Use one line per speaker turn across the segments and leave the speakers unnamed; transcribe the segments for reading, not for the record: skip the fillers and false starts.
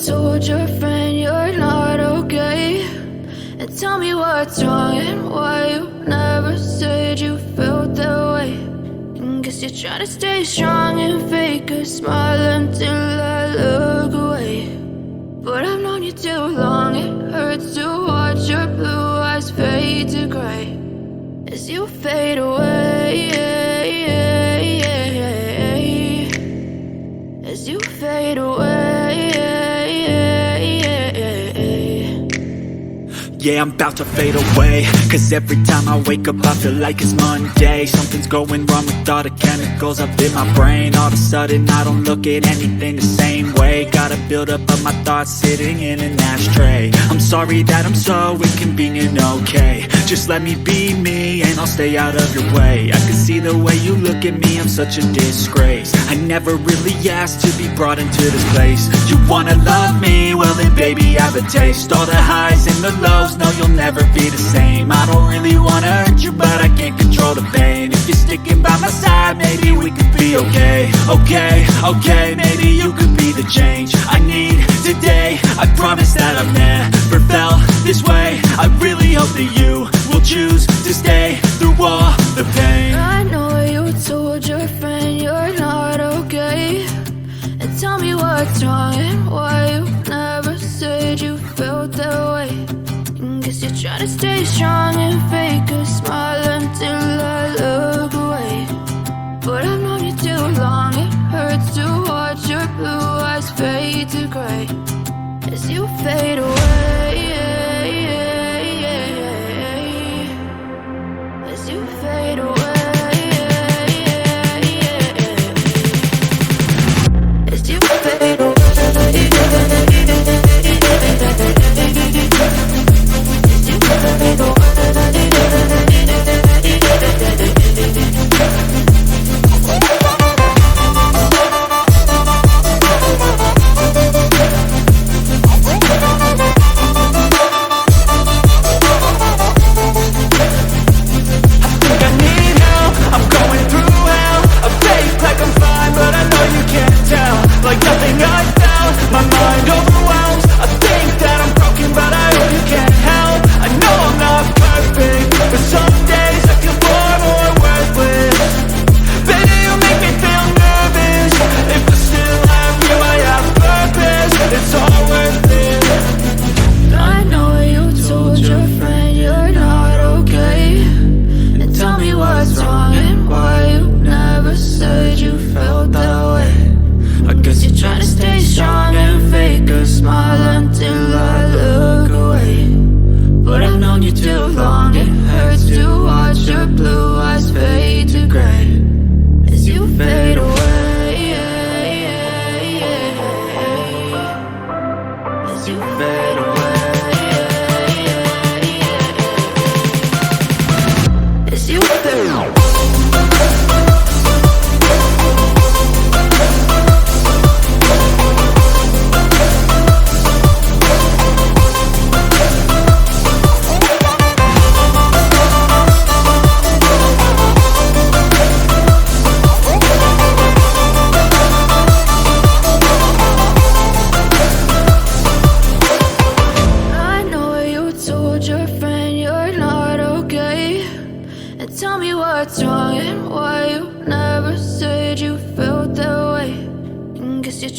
told your friend you're not okay? And tell me what's wrong and why you never said you felt that way. And guess you're trying to stay strong and fake a smile until I look away. But I've known you too long, it hurts to watch your blue eyes fade to gray as you fade away, as you fade away.
Yeah, I'm about to fade away, cause every time I wake up I feel like it's Monday. Something's going wrong with all the chemicals up in my brain. All of a sudden I don't look at anything the same way. Got a buildup of my thoughts sitting in an ashtray. I'm sorry that I'm so inconvenient, okay? Just let me be me and I'll stay out of your way. I can see the way you look at me, I'm such a disgrace. I never really asked to be brought into this place. You wanna love me? Well then baby I have a taste. All the highs and the lows, no you'll never be the same. I don't really wanna hurt you but I can't control the pain. If you're sticking by my side maybe we could be okay. Okay, maybe you could be the change I need today. I promise that I've never felt this way. I really hope that you will choose to stay through all the pain.
I know you told your friend you're not okay. And tell me what's wrong and why you never said you felt that way. And guess you're trying to stay strong and fake a smile until I look away. But I've known you too long, it hurts to watch your blue eyes fade to gray as you fade away, as you fade away, as you fade away.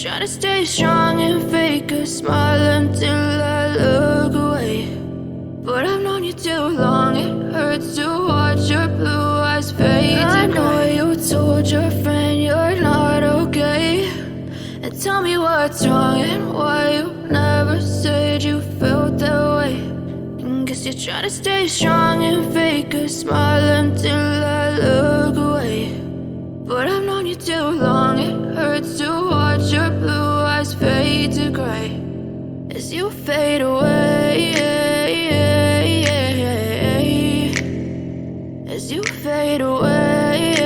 Try to stay strong and fake a smile until I look away. But I've known you too long, it hurts to watch your blue eyes fade to gray. I know you told your friend you're not okay. And tell me what's wrong and why you never said you felt that way. And guess you're trying to stay strong and fake a smile until I look away. But I've known you too long, it hurts to watch your blue eyes fade to gray as you fade away, as you fade away.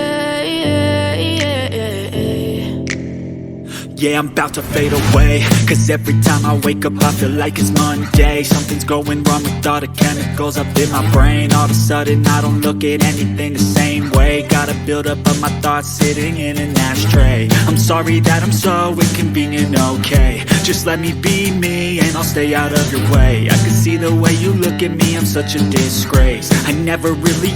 Yeah, I'm about to fade away, cause every time I wake up I feel like it's Monday. Something's going wrong with all the chemicals up in my brain. All of a sudden I don't look at anything the same way. Got a buildup of my thoughts sitting in an ashtray. I'm sorry that I'm so inconvenient, okay? Just let me be me and I'll stay out of your way. I can see the way you look at me, I'm such a disgrace. I never really